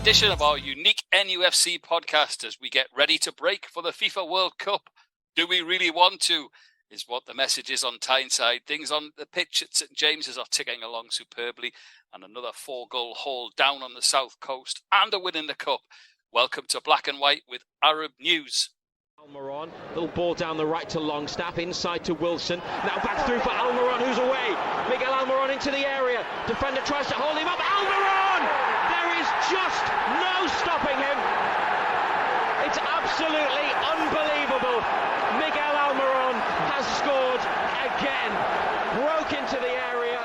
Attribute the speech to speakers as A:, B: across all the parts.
A: edition of our unique NUFC podcast as we get ready to break for the FIFA World Cup. Do we really want to? Is what the message is on Tyneside. Things on the pitch at St James's are ticking along superbly, and another 4-goal haul down on the south coast and a win in the cup. Welcome to Black and White with Arab News.
B: Almiron, little ball down the right to Longstaff, inside to Wilson, now back through for Almiron, who's away. Miguel Almiron into the area, defender tries to hold him up. Almiron! There is just no stopping him. It's absolutely unbelievable. Miguel Almiron has scored again, broke into the area.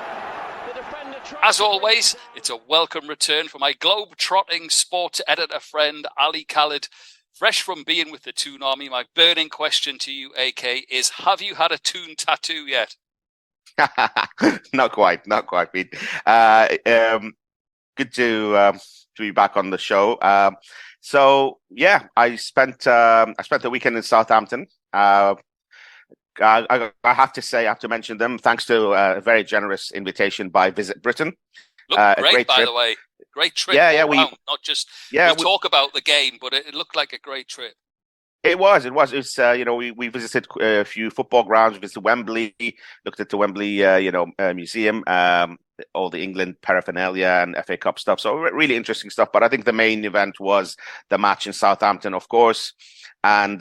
B: The defender
A: As always, it's a welcome return for my globe-trotting sports editor friend Ali Khaled. Fresh from being with the Toon Army, my burning question to you, AK, is have you had a Toon tattoo yet?
C: Not quite, Pete. Good to be back on the show. So yeah, I spent the weekend in Southampton. I have to say, I have to mention them, thanks to a very generous invitation by Visit Britain.
A: Looked great, by the way. Great trip.
C: Yeah,
A: we talk about the game, but it looked like a great trip.
C: It was. We visited a few football grounds. We visited Wembley, looked at the Wembley, museum, all the England paraphernalia and FA Cup stuff. So really interesting stuff. But I think the main event was the match in Southampton, of course, and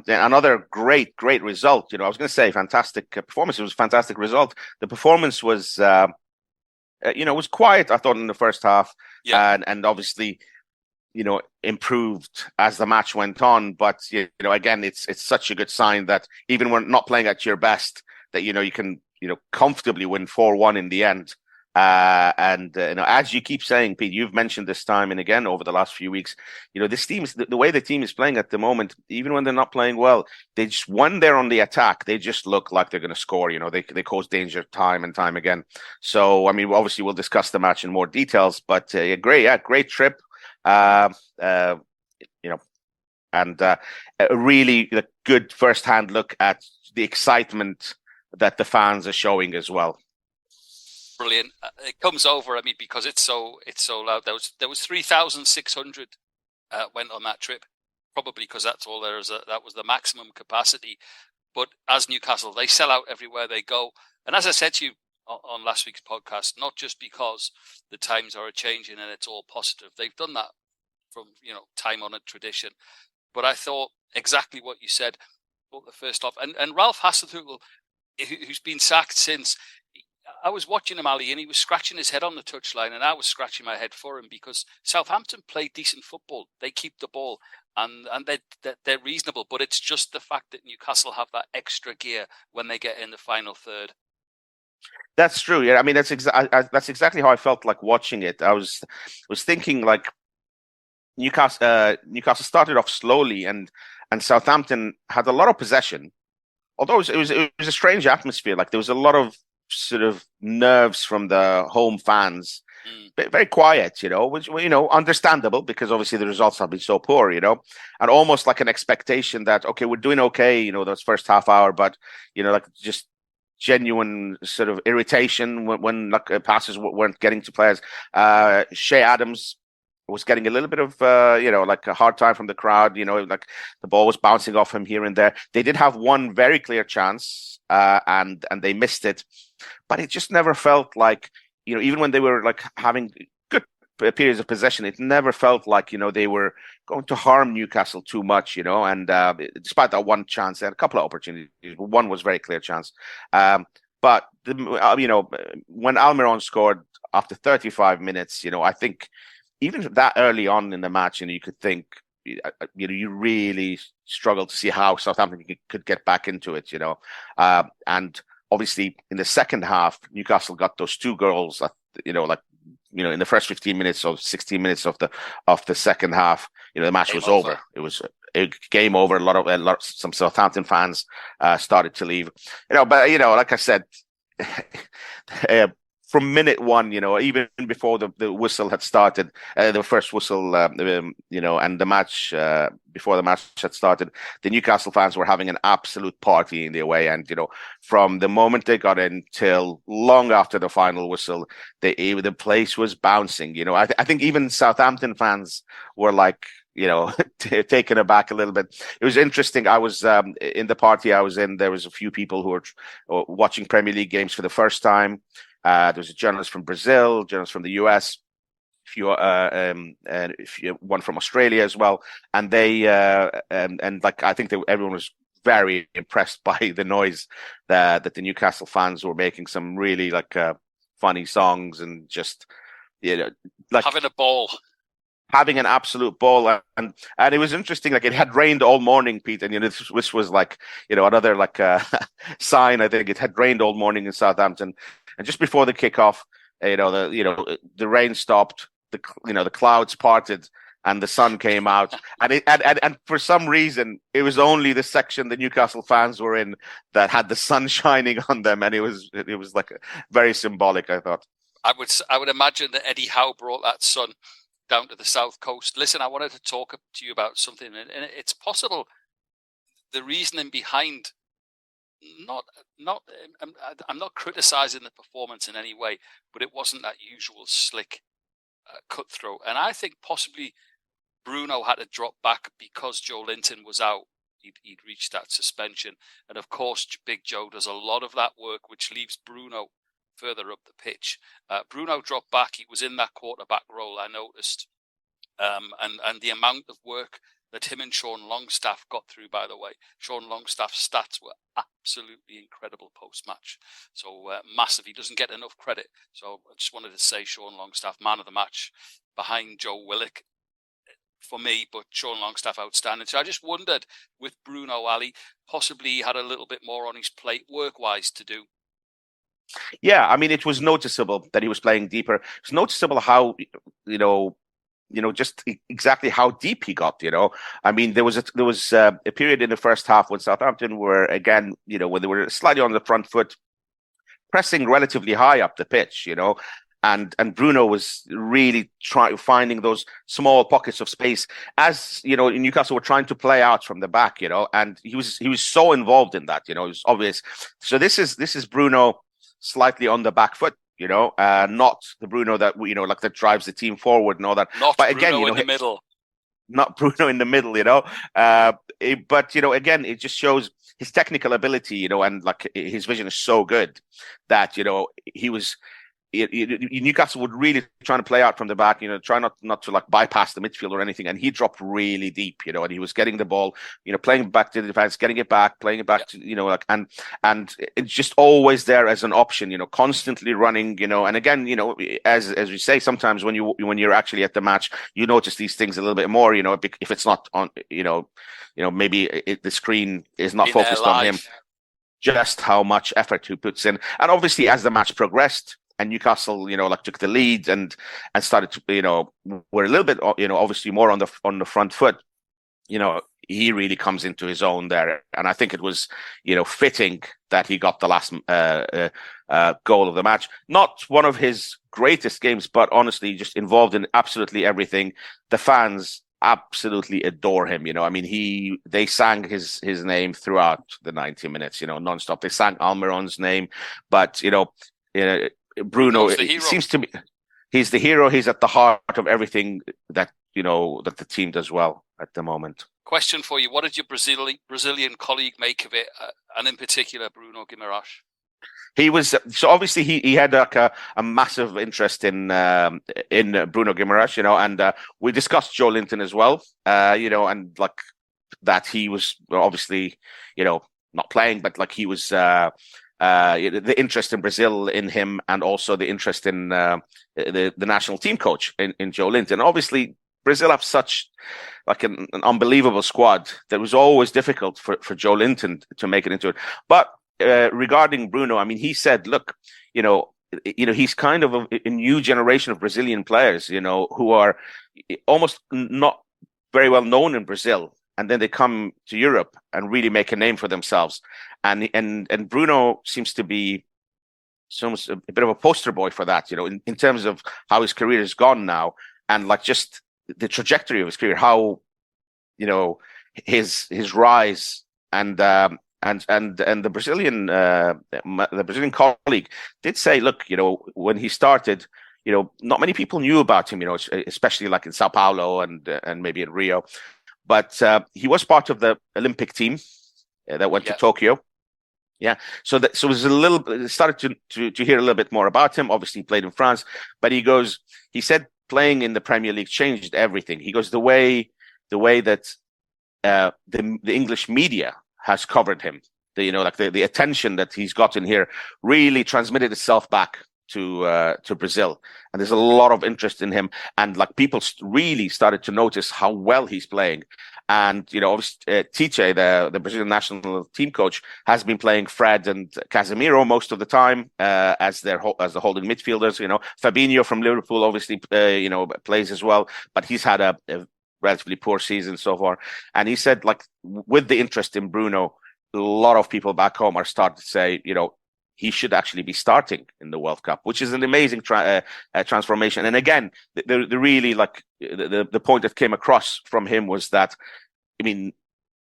C: another great result. I was going to say fantastic performance. It was a fantastic result. The performance was, it was quiet, I thought, in the first half, and obviously, improved as the match went on. But again, it's such a good sign that even when not playing at your best, that you can comfortably win 4-1 in the end. As you keep saying, Pete, you've mentioned this time and again over the last few weeks, this team is the way the team is playing at the moment, even when they're not playing well, they just, when they're on the attack, they just look like they're going to score. They cause danger time and time again. So, obviously we'll discuss the match in more details, but great trip. A really good first-hand look at the excitement that the fans are showing as well.
A: Brilliant. It comes over, because it's so loud. There was 3,600 went on that trip, probably because that's all there is. That was the maximum capacity. But as Newcastle, they sell out everywhere they go. And as I said to you on last week's podcast, not just because the times are changing and it's all positive. They've done that from time-honoured tradition. But I thought exactly what you said. The first off, and Ralph Hasenhüttl, who's been sacked since. I was watching him, Ali, and he was scratching his head on the touchline, and I was scratching my head for him because Southampton play decent football. They keep the ball, and they're reasonable. But it's just the fact that Newcastle have that extra gear when they get in the final third.
C: That's true. Yeah, that's exactly how I felt like watching it. I was thinking like Newcastle started off slowly, and Southampton had a lot of possession. Although it was a strange atmosphere. Like there was a lot of sort of nerves from the home fans, very quiet, which understandable because obviously the results have been so poor, and almost like an expectation that okay, we're doing okay, those first half hour, but like just genuine sort of irritation when like passes weren't getting to players. Shea Adams was getting a little bit of like a hard time from the crowd, like the ball was bouncing off him here and there. They did have one very clear chance and they missed it, but it just never felt like even when they were like having good periods of possession, it never felt like they were going to harm Newcastle too much, and despite that one chance, they had a couple of opportunities, but one was a very clear chance. But when Almiron scored after 35 minutes, I think even that early on in the match, you could think, you really struggle to see how Southampton could get back into it, and obviously in the second half, Newcastle got those 2 goals, in the first 15 minutes or 16 minutes of the second half, the match was over. It was a game over. Some Southampton fans started to leave, but like I said, from minute one, even before the whistle had started, the first whistle, and the match, before the match had started, the Newcastle fans were having an absolute party in the away end. From the moment they got in till long after the final whistle, the place was bouncing. I think even Southampton fans were like, taken aback a little bit. It was interesting. I was in the party I was in. There was a few people who were watching Premier League games for the first time. There was a journalist from Brazil, journalist from the US, one from Australia as well, and they and like I think everyone was very impressed by the noise that the Newcastle fans were making. Some really funny songs and just like
A: having a ball.
C: Having an absolute ball, and it was interesting. Like, it had rained all morning, Pete, and this was another sign. I think it had rained all morning in Southampton, and just before the kickoff, the rain stopped, the clouds parted, and the sun came out, and for some reason it was only the section the Newcastle fans were in that had the sun shining on them, and it was like very symbolic, I thought.
A: I would imagine that Eddie Howe brought that sun down to the south coast. Listen, I wanted to talk to you about something, and it's possible the reasoning behind I'm not criticizing the performance in any way, but it wasn't that usual slick cutthroat, and I think possibly Bruno had to drop back because Joe Linton was out. He'd reached that suspension, and of course Big Joe does a lot of that work, which leaves Bruno further up the pitch. Bruno dropped back. He was in that quarterback role, I noticed. And the amount of work that him and Sean Longstaff got through, by the way. Sean Longstaff's stats were absolutely incredible post-match. So massive. He doesn't get enough credit. So I just wanted to say Sean Longstaff, man of the match, behind Joe Willock for me, but Sean Longstaff outstanding. So I just wondered, with Bruno, Ali, possibly he had a little bit more on his plate work-wise to do.
C: Yeah, I mean, it was noticeable that he was playing deeper. It's noticeable how, just exactly how deep he got. I mean, there was a period in the first half when Southampton were, again, when they were slightly on the front foot, pressing relatively high up the pitch. And Bruno was really finding those small pockets of space, as Newcastle were trying to play out from the back. And he was so involved in that. It was obvious. So this is Bruno slightly on the back foot, not the Bruno that that drives the team forward and all that.
A: Not but Bruno again, in the middle.
C: Not Bruno in the middle, but again, it just shows his technical ability, and his vision is so good that he was. Newcastle would really try to play out from the back, try not to bypass the midfield or anything, and he dropped really deep, and he was getting the ball, playing back to the defense, getting it back, playing it back to, and it's just always there as an option, constantly running, and again, as we say, sometimes when you're actually at the match, you notice these things a little bit more, if it's not on, maybe the screen is not focused on him, just how much effort he puts in, and obviously as the match progressed. And Newcastle, took the lead and started to, were a little bit, obviously more on the front foot. He really comes into his own there, and I think it was, fitting that he got the last goal of the match. Not one of his greatest games, but honestly, just involved in absolutely everything. The fans absolutely adore him. I mean, they sang his name throughout the 90 minutes, nonstop. They sang Almiron's name, but Bruno, it seems to me, he's the hero. He's at the heart of everything that that the team does well at the moment.
A: Question for you: what did your Brazilian colleague make of it, and in particular Bruno Guimaraes?
C: He was so obviously he had a massive interest in Bruno Guimaraes, and we discussed Joe Linton as well, and that he was obviously not playing, but he was. The interest in Brazil in him, and also the interest in the national team coach in Joe Linton. Obviously, Brazil have such an unbelievable squad that was always difficult for Joe Linton to make it into it. But regarding Bruno, I mean, he said, look, he's kind of a new generation of Brazilian players, who are almost not very well known in Brazil. And then they come to Europe and really make a name for themselves. And Bruno seems to be almost a bit of a poster boy for that, in terms of how his career has gone now, and like just the trajectory of his career, how his rise, and the Brazilian colleague did say, look, when he started, not many people knew about him, especially like in Sao Paulo and maybe in Rio, but he was part of the Olympic team that went to Tokyo. Yeah, so it was started to hear a little bit more about him. Obviously, he played in France, but he said playing in the Premier League changed everything. He goes, the way that the English media has covered him, the attention that he's gotten here really transmitted itself back to Brazil, and there's a lot of interest in him, and like people really started to notice how well he's playing. And obviously, Tite, the Brazilian national team coach, has been playing Fred and Casemiro most of the time as the holding midfielders. Fabinho from Liverpool obviously plays as well, but he's had a relatively poor season so far. And he said, like, with the interest in Bruno, a lot of people back home are starting to say, he should actually be starting in the World Cup, which is an amazing transformation. And again, the really the point that came across from him was that, I mean,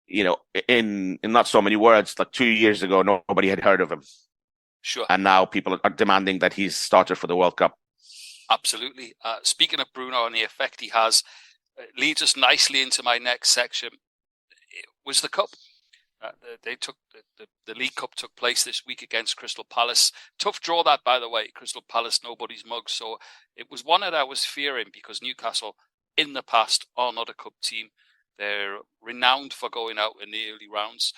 C: in not so many words, like 2 years ago, nobody had heard of him.
A: Sure.
C: And now people are demanding that he's started for the World Cup.
A: Absolutely. Speaking of Bruno and the effect he has, leads us nicely into my next section. It was the Cup. The League Cup took place this week against Crystal Palace. Tough draw that, by the way. Crystal Palace, nobody's mug. So it was one that I was fearing, because Newcastle in the past are not a cup team. They're renowned for going out in the early rounds.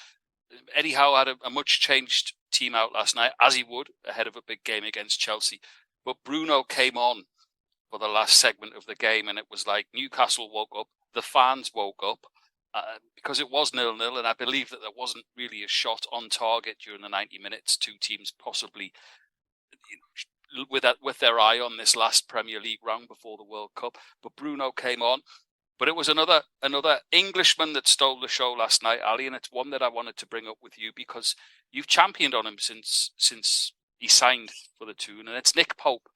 A: Eddie Howe had a much changed team out last night, as he would ahead of a big game against Chelsea. But Bruno came on for the last segment of the game, and it was like Newcastle woke up, the fans woke up, because it was 0-0, and I believe that there wasn't really a shot on target during the 90 minutes. Two teams possibly with their eye on this last Premier League round before the World Cup. But Bruno came on. But it was another Englishman that stole the show last night, Ali, and it's one that I wanted to bring up with you because you've championed on him since he signed for the Toon, and it's Nick Pope.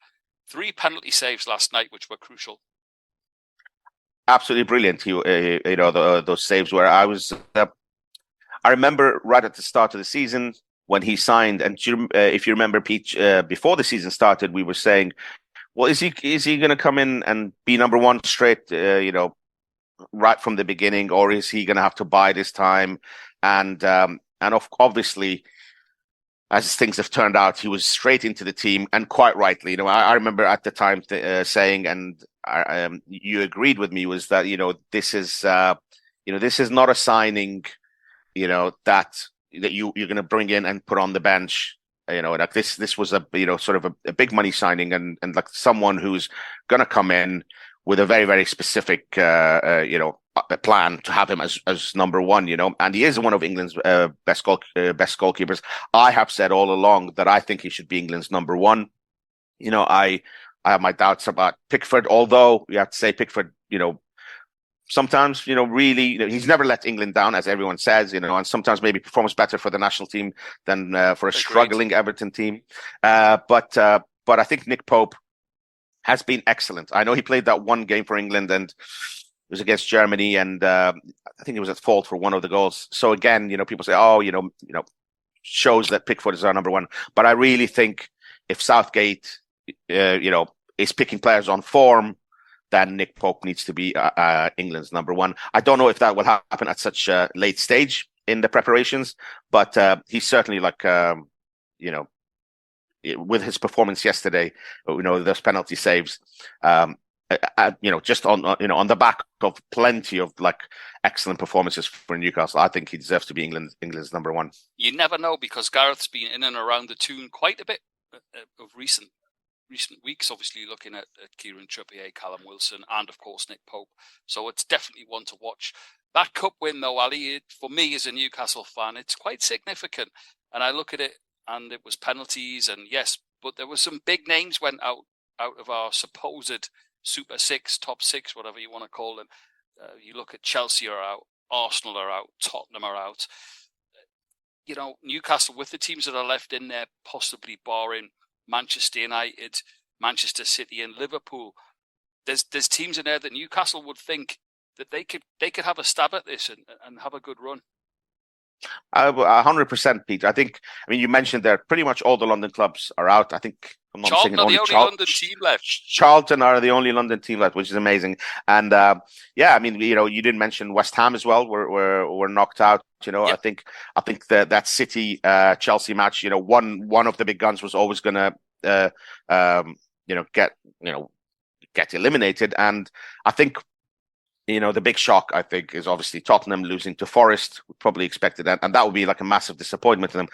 A: 3 penalty saves last night, which were crucial.
C: Absolutely brilliant. Those saves were. I remember right at the start of the season when he signed, and if you remember, Pete, before the season started, we were saying, well, is he going to come in and be number one straight? Right from the beginning, or is he going to have to buy this time? And obviously, as things have turned out, he was straight into the team, and quite rightly. I remember at the time saying, and you agreed with me, was that this is not a signing, that you're going to bring in and put on the bench. Like this was a sort of a big money signing, and like someone who's going to come in with a very, very specific, plan to have him as number one, and he is one of England's best goalkeepers. I have said all along that I think he should be England's number one. I have my doubts about Pickford, although you have to say Pickford, sometimes, really, he's never let England down, as everyone says, and sometimes maybe performs better for the national team than for a struggling Everton team. But I think Nick Pope has been excellent. I know he played that one game for England, and it was against Germany, and I think he was at fault for one of the goals. So again, people say, shows that Pickford is our number one. But I really think if Southgate, is picking players on form, then Nick Pope needs to be England's number one. I don't know if that will happen at such a late stage in the preparations, but he's certainly with his performance yesterday, those penalty saves, just on the back of plenty of excellent performances for Newcastle, I think he deserves to be England's number one.
A: You never know, because Gareth's been in and around the Toon quite a bit of recent weeks, obviously looking at Kieran Trippier, Callum Wilson, and of course Nick Pope. So it's definitely one to watch. That cup win, though, Ali, for me as a Newcastle fan, it's quite significant. And I look at it, and it was penalties, and yes, but there were some big names went out of our supposed Super Six, top six, whatever you want to call them. You look at Chelsea are out, Arsenal are out, Tottenham are out. Newcastle, with the teams that are left in there, possibly barring Manchester United, Manchester City, and Liverpool. There's teams in there that Newcastle would think that they could have a stab at this and have a good run.
C: 100%, Peter. I mean, you mentioned there pretty much all the London clubs are out. I think, I'm not
A: Charlton
C: mistaken,
A: are the only London team left.
C: Charlton are the only London team left, which is amazing. And yeah, I mean, you didn't mention West Ham as well. We're knocked out. Yep. I think that City Chelsea match. One of the big guns was always going to get eliminated, and I think. The big shock, I think, is obviously Tottenham losing to Forest. We probably expected that, and that would be like a massive disappointment to them.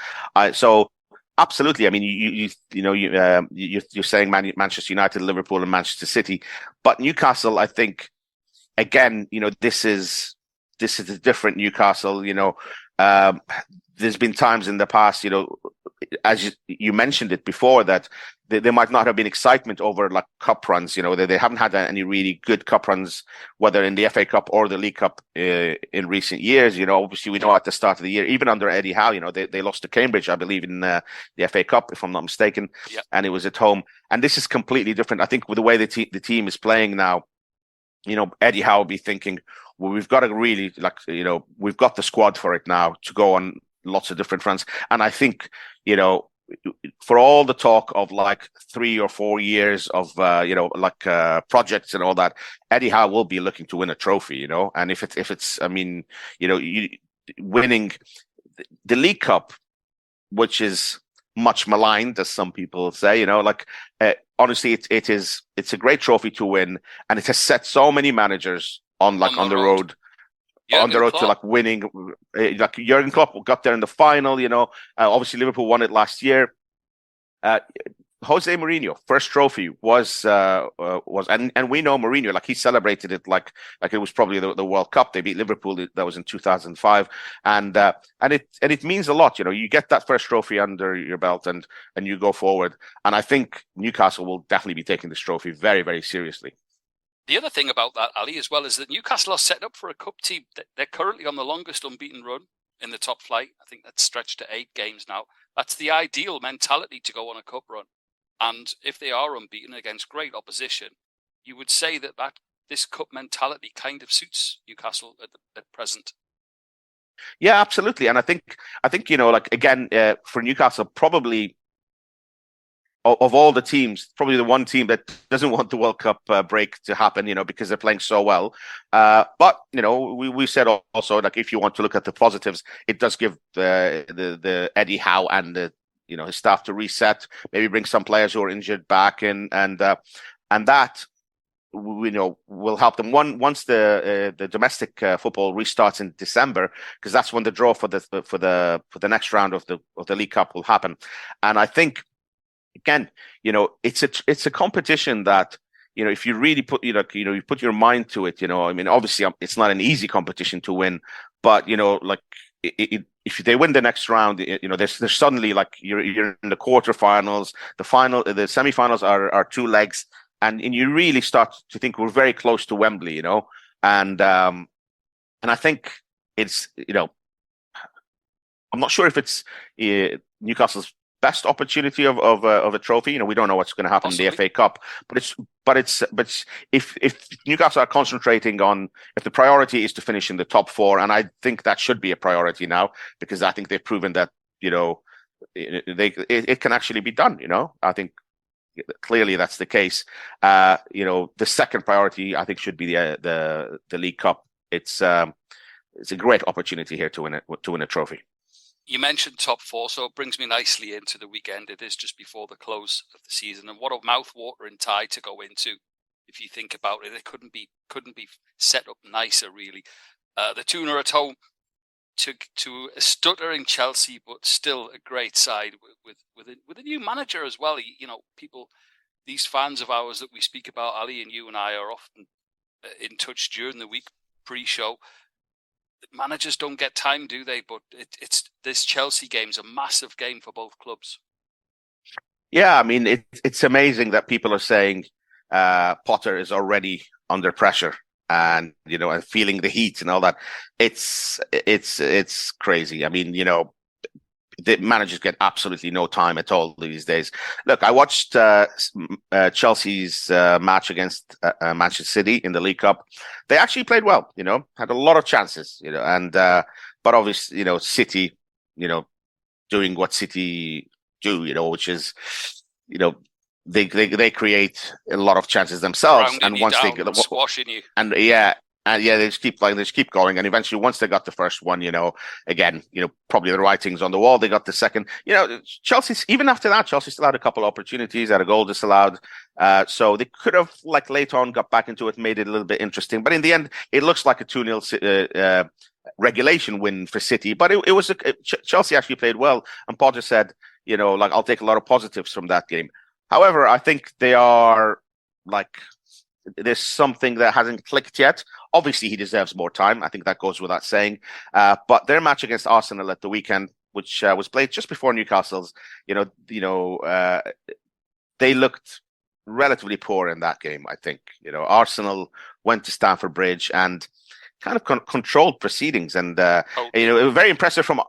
C: So, absolutely. I mean, you're saying Manchester United, Liverpool, and Manchester City, but Newcastle, I think, again, this is a different Newcastle. There's been times in the past, as you mentioned it before, that there might not have been excitement over like cup runs. They haven't had any really good cup runs, whether in the FA Cup or the League Cup in recent years. Obviously we know at the start of the year, even under Eddie Howe, they lost to Cambridge, I believe, in the FA Cup, if I'm not mistaken. Yep. And it was at home. And this is completely different. I think with the way the team is playing now, Eddie Howe will be thinking, well, we've got to really we've got the squad for it now to go on lots of different fronts. And I think, for all the talk of like 3 or 4 years of projects and all that, Eddie Howe will be looking to win a trophy, and if it's I mean, winning the League Cup, which is much maligned, as some people say, honestly, it's a great trophy to win, and it has set so many managers on the road. On the road to like winning, like Jurgen Klopp got there in the final. Obviously Liverpool won it last year. Jose Mourinho first trophy was and we know Mourinho, like he celebrated it like it was probably the World Cup. They beat Liverpool. That was in 2005, and it means a lot. You get that first trophy under your belt and you go forward. And I think Newcastle will definitely be taking this trophy very, very seriously.
A: The other thing about that, Ali, as well, is that Newcastle are set up for a cup team. They're currently on the longest unbeaten run in the top flight. I think that's stretched to 8 games now. That's the ideal mentality to go on a cup run. And if they are unbeaten against great opposition, you would say that this cup mentality kind of suits Newcastle at present.
C: Yeah, absolutely. And I think again, for Newcastle, probably of all the teams, probably the one team that doesn't want the World Cup break to happen, because they're playing so well. But we said also, like, if you want to look at the positives, it does give the Eddie Howe and the his staff to reset, maybe bring some players who are injured back in, and that will help them once the domestic football restarts in December, because that's when the draw for the next round of the League Cup will happen. And I think, again, it's a competition that, if you really put you put your mind to it, I mean, obviously it's not an easy competition to win, but if they win the next round, there's suddenly, like, you're in the quarterfinals, the semifinals are 2 legs, and you really start to think we're very close to Wembley, and I think it's I'm not sure if it's Newcastle's best opportunity of a trophy. We don't know what's going to happen Possibly. In the FA Cup, but if Newcastle are concentrating on, if the priority is to finish in the top 4, and I think that should be a priority now, because I think they've proven that it can actually be done. I think clearly that's the case. The second priority, I think, should be the League Cup. It's a great opportunity here to win a trophy.
A: You mentioned top 4, so it brings me nicely into the weekend. It is just before the close of the season, and what a mouth-watering tie to go into. If you think about it, it couldn't be set up nicer, really. The Tuna at home to a stuttering Chelsea, but still a great side with a new manager as well. People, these fans of ours that we speak about, Ali and you and I, are often in touch during the week pre-show. Managers don't get time, do they? But it's this Chelsea game's a massive game for both clubs.
C: Yeah, I mean, it's amazing that people are saying Potter is already under pressure and and feeling the heat and all that. It's crazy. I mean, the managers get absolutely no time at all these days. Look, I watched Chelsea's match against Manchester City in the League Cup. They actually played well, had a lot of chances, and but obviously, City, doing what City do, which is, they create a lot of chances themselves,
A: and once they get squashing you,
C: and they just keep going, and eventually, once they got the first one, again, probably the writing's on the wall. They got the second. Chelsea, even after that, Chelsea still had a couple of opportunities, had a goal disallowed, so they could have, like, later on, got back into it, made it a little bit interesting. But in the end, it looks like a 2-0 regulation win for City. But it was Chelsea actually played well, and Potter said, I'll take a lot of positives from that game. However, I think they are there's something that hasn't clicked yet. Obviously, he deserves more time. I think that goes without saying. But their match against Arsenal at the weekend, which was played just before Newcastle's, they looked relatively poor in that game. I think Arsenal went to Stamford Bridge and kind of controlled proceedings, and it was very impressive from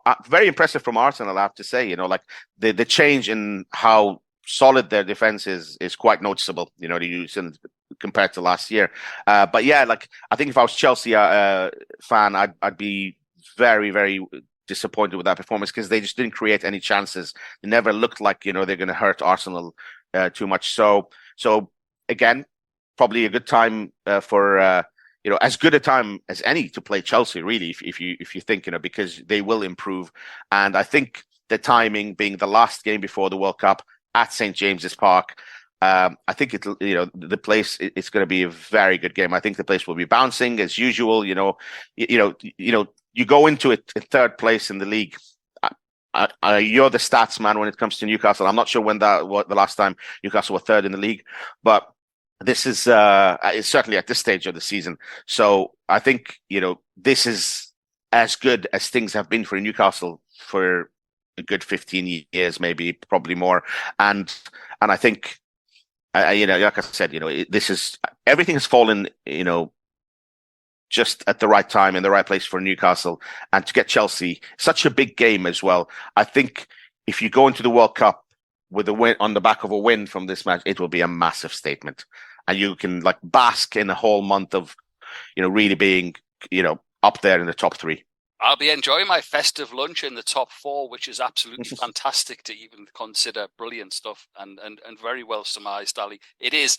C: Arsenal. I have to say, the change in how solid their defense is quite noticeable, compared to last year. But yeah, I think if I was Chelsea fan, I'd be very, very disappointed with that performance, because they just didn't create any chances. It never looked like, they're going to hurt Arsenal too much. So again, probably a good time for as good a time as any to play Chelsea, really, if you think, because they will improve. And I think the timing being the last game before the World Cup at St. James's Park, I think the place, it's going to be a very good game. I think the place will be bouncing as usual. You go into it in third place in the league. You're the stats man when it comes to Newcastle. I'm not sure when the last time Newcastle were third in the league, but this is it's certainly at this stage of the season. So I think this is as good as things have been for Newcastle for a good 15 years, maybe, probably more. And I think, like I said, this is, everything has fallen, just at the right time, in the right place for Newcastle. And to get Chelsea, such a big game as well. I think if you go into the World Cup with a win, on the back of a win from this match, it will be a massive statement. And you can bask in a whole month of, really being, up there in the top three.
A: I'll be enjoying my festive lunch in the top four, which is absolutely fantastic to even consider. Brilliant stuff, and very well surmised, Ali. It is.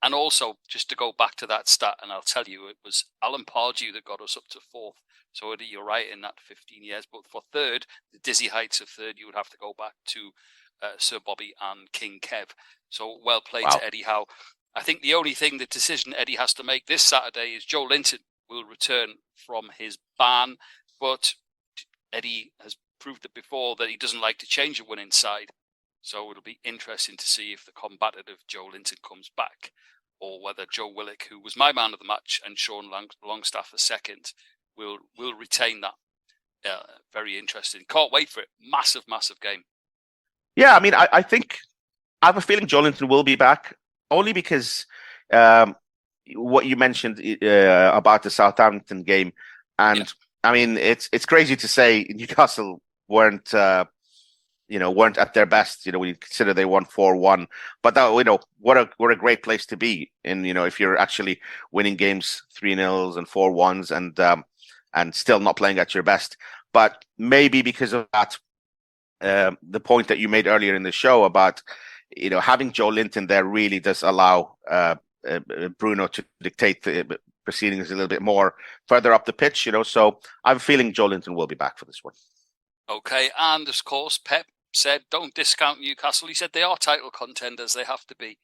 A: And also, just to go back to that stat, and I'll tell you, it was Alan Pardew that got us up to fourth. So you're right in that 15 years. But for third, the dizzy heights of third, you would have to go back to Sir Bobby and King Kev. So well played to Eddie Howe. I think the only decision Eddie has to make this Saturday is Joe Linton will return from his ban. But Eddie has proved it before that he doesn't like to change a winning side. So it'll be interesting to see if the combative Joe Linton comes back, or whether Joe Willock, who was my man of the match, and Sean Longstaff, the second, will retain that. Very interesting. Can't wait for it. Massive, massive game.
C: Yeah, I mean, I think, I have a feeling Joe Linton will be back, only because what you mentioned about the Southampton game. And yeah. I mean, it's crazy to say Newcastle weren't at their best. We consider they won 4-1, but that, what a great place to be in. If you're actually winning games 3-0s and 4-1s and still not playing at your best. But maybe because of that, the point that you made earlier in the show about having Joe Linton there really does allow Bruno to dictate the proceedings a little bit more further up the pitch, so I have a feeling Joe Linton will be back for this one.
A: Okay, and of course, Pep said don't discount Newcastle. He said they are title contenders, they have to be.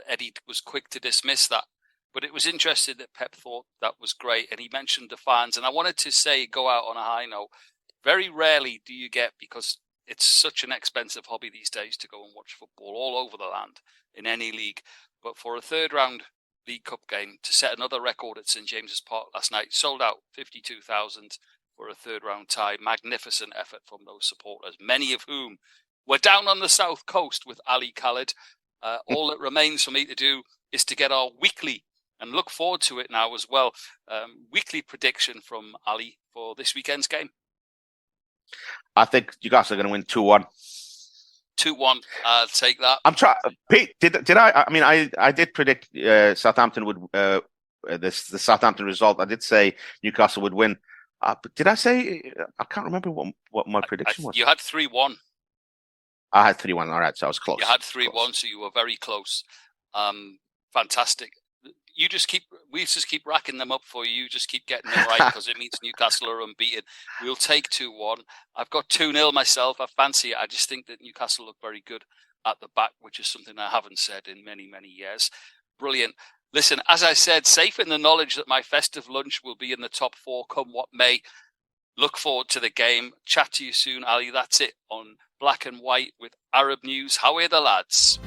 A: Eddie was quick to dismiss that, but it was interesting that Pep thought that was great, and he mentioned the fans, and I wanted to say, go out on a high note. Very rarely do you get, because it's such an expensive hobby these days to go and watch football all over the land in any league, but for a third round League Cup game to set another record at St James's Park last night, sold out 52,000 for a third round tie. Magnificent effort from those supporters, many of whom were down on the south coast with Ali Khaled. All that remains for me to do is to get our weekly, and look forward to it now as well, weekly prediction from Ali for this weekend's game.
C: I think Newcastle are going to win 2-1.
A: 2-1. I'll take that.
C: I'm trying. Pete, did I? I mean, I did predict Southampton would the Southampton result. I did say Newcastle would win. But did I say? I can't remember what my prediction was.
A: You had 3-1.
C: I had 3-1. All right, so I was close.
A: You had 3-1, so you were very close. Fantastic. We just keep racking them up for you. You just keep getting them right because it means Newcastle are unbeaten. We'll take 2-1. I've got 2-0 myself. I fancy it. I just think that Newcastle look very good at the back, which is something I haven't said in many, many years. Brilliant. Listen, as I said, safe in the knowledge that my festive lunch will be in the top 4 come what may. Look forward to the game. Chat to you soon, Ali. That's it on Black and White with Arab News. How are the lads?